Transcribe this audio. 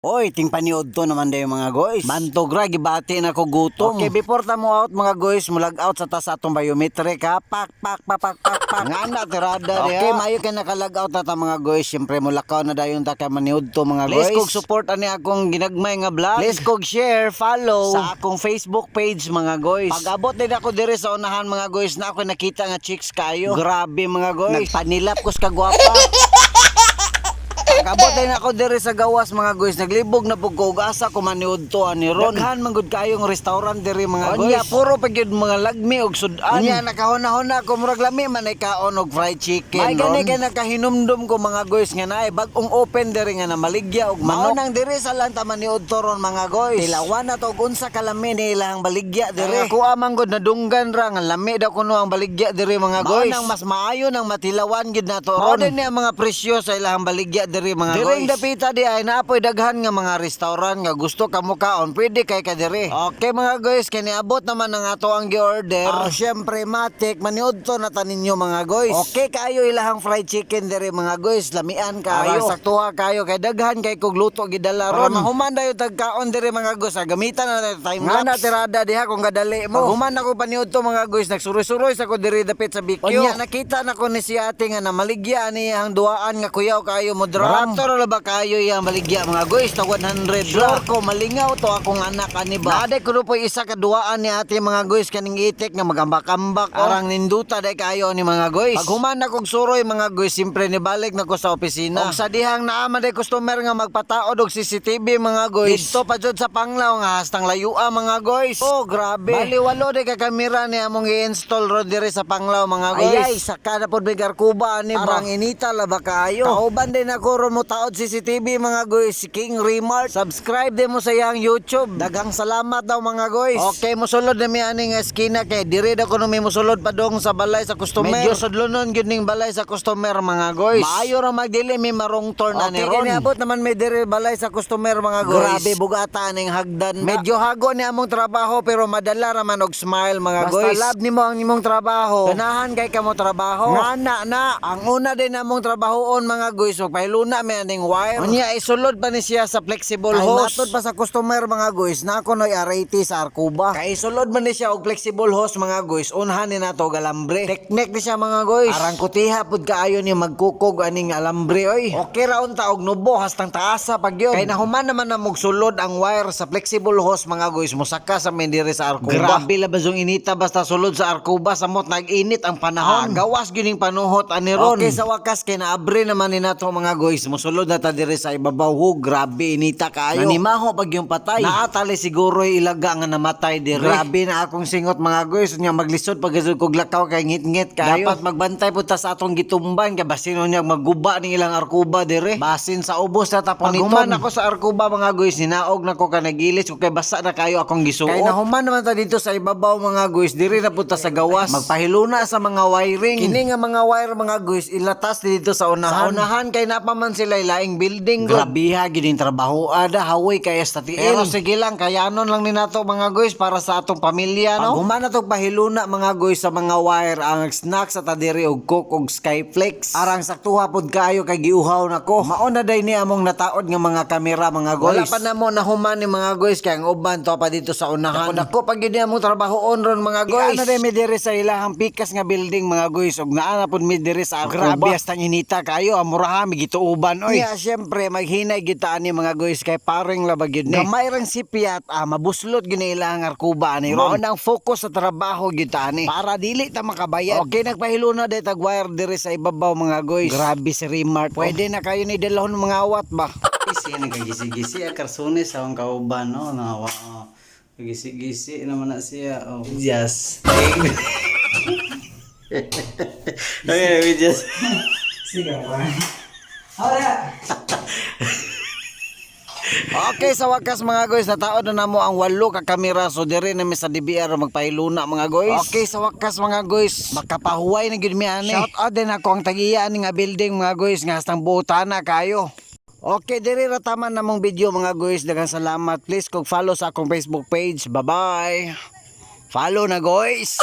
Oy, ting paniod to naman dayo mga guys. Bantog ra gibati na ko gutom. Okay, before ta mo out mga guys, mulag out sa tas atong biometric ha. Pak. Ngana tirada diha. Okay, mayo kay nakalag out ta mga guys. Syempre mulakaw na dayon ta kay maniud to mga guys. Please kog support ani akong ginagmay nga vlog. Please kog share, follow sa akong Facebook page mga guys. Pag-abot din ako dire sa unahan mga guys na ako nakita nga chicks kayo. Grabe mga guys. Nagpanilap ko sa kagwapa. Kabot din ako diri sa gawas mga guys, naglibog na pug ko asa ko maniud to ani ron. Daghan man gud kayong restaurant diri mga guys. Nya puro pagyud mga lagmi og sudan. Nya nakahuna-huna ko murag lami man ay kaon og fried chicken. Ay gani kay nakahinumdum ko mga guys nga naay bag-ong open diri nga na maligya og manok. Mao nang diri sa lang ta maniud to ron mga guys. Tilawan na to og unsa ka lami ni ilang baligya diri. Ako amang gud nadunggan ra nga lami daw kuno ang baligya diri mga guys. Mao nang mas maayo nang matilawan gid na to ron. Mao din ang mga presyo sa ilang baligya diri mga diring guys. Dapita di ay naapoy daghan nga mga restaurant nga gusto ka mukaon, pwede kay ka diri. Okay mga guys, kani abot naman ang ato ang gi-order. Syempre matik maniud to na taninyo mga guys. Okay kayo ilahang fried chicken diri mga guys, lamian kayo. Saktuha kayo kay daghan kay kog luto gidala ron. Mahuman dayo tagkaon diri mga guys, gamitan na time lapse. Nga na tirada diha kung gadali mo. Human ako paniud to mga guys, nagsuroy-suroy sa ko diri dapit sa BQ. Onya nakita na ko ni si ate nga na maligya ni ang duaan nga kuyaw kayo mo drum. Ra ba kayo yang baligya mga guys ta 100 sure ko malingaw to akong anak ani ba aday kuno po isa ka duaan ni ate mga guys kaning itik nga magambak-ambak arang ninduta day kayo ni mga guys pag human na kog suroy mga guys simpre ni balik na ko sa opisina og sa dihang naama day customer nga magpataod og CCTV mga guys dito pa jud sa Panglaw nga hastang layua mga guys oh grabe bali walo day ka kamera ni among i-install ro diri sa Panglaw mga guys ay saka na pod bigar kuba ni arang inita la ba kayo kauban din ako ro mo taod CCTV mga guys, si King Remart. Subscribe din mo sa yang YouTube. Dagang salamat daw mga guys. Okay, musulod na mi aning eskina kay dire daw kuno mi musulod pa dong sa balay sa customer. Medyo sudlonon gyud ning balay sa customer mga guys. Maayo ra magdili mi marong turn ani ron. Okay, abot naman mi dire balay sa customer mga guys. Grabe bugata ning hagdan. Medyo hago ni among trabaho pero madala ra man og smile mga guys. Basta love nimo ang imong trabaho. Ganahan kay kamo trabaho. Ngana na ang una din among trabahoon mga guys. Pahiluna mi aning wire. Unya isulod pa ni siya sa flexible hose. Matod pa sa customer mga guys na ako noy arete sa Arcuba. Kay isulod man ni siya og flexible hose mga guys. Unhan ni nato galambre. Teknik ni siya mga guys. Arang kutiha pud kaayo ni magkukog aning alambre oy. Okay ra unta og nubo hastang taasa pagyon. Kay nahuman naman na sulod ang wire sa flexible hose mga guys. Musaka sa mendire sa Arcuba. Grabe labazong inita basta sulod sa Arcuba samot nag-init ang panahon. Gawas gyud panuhot ani ron. Okay sa wakas kay naabre naman ni nato mga guys. Musulod na ta dire sa ibabaw grabe inita kayo nanimaho pag yung patay naatali siguro ilaga nga namatay dire grabe na akong singot mga guys nya maglisod pag kog lakaw kay ngit-ngit kayo dapat magbantay pud ta sa atong gitumban kay basin unya magguba ning ilang Arcuba dire basin sa ubos na tapon nito pag ako sa Arcuba mga guys ninaog na ko ka nagilis ko kay basa na kayo akong gisuot kay nahuman naman ta dito sa ibabaw mga guys dire na pud ta sa gawas magpahiluna sa mga wiring kini nga mga wire mga guys ilatas dito sa unahan kay napaman sila laing building grabiha giding trabaho ada haway kay estatiil pero sige lang kayanon lang ni nato mga guys para sa atong pamilya no humana tog pahiluna mga guys sa mga wire ang snacks sa tadiri og cook og Skyflex arang saktuha pod kayo kay giuhaw nako mao na day ni among nataod nga mga kamera mga guys wala pa namo nahuman ni mga guys kay ang uban to pa dito sa unahan nako pag gid among trabahoon ron mga guys ana day mi diri sa ilahang pikas nga building mga guys og naa pod mi diri sa Arcuba grabe hasta inita kayo amuraha mi gituuban oy syempre maghinay kita ani mga guys kay paring labag yun ni gamay rang sipiat mabuslot ginailang Arcuba ani ron mao nang focus sa trabaho kita ani para dili ta makabayad okay nagpahiluna day tag wire dire sa ibabaw mga guys grabe si Remart pwede na kayo ni dalahon mga awat ba isi nagagisi-gisi karsones sa ang kauban no nawa gisi-gisi naman na siya oh yes okay we just sige ba okay sa wakas mga guys nataod na namo ang 8 ka kamera so dire na mi sa DBR magpahiluna mga guys okay sa wakas mga guys makapahuway na gyud mi ani shout out din ako ang tagiya ani nga building mga guys nga hastang butana kayo okay dire ra taman namong video mga guys daghang salamat please kog follow sa akong Facebook page bye bye follow na guys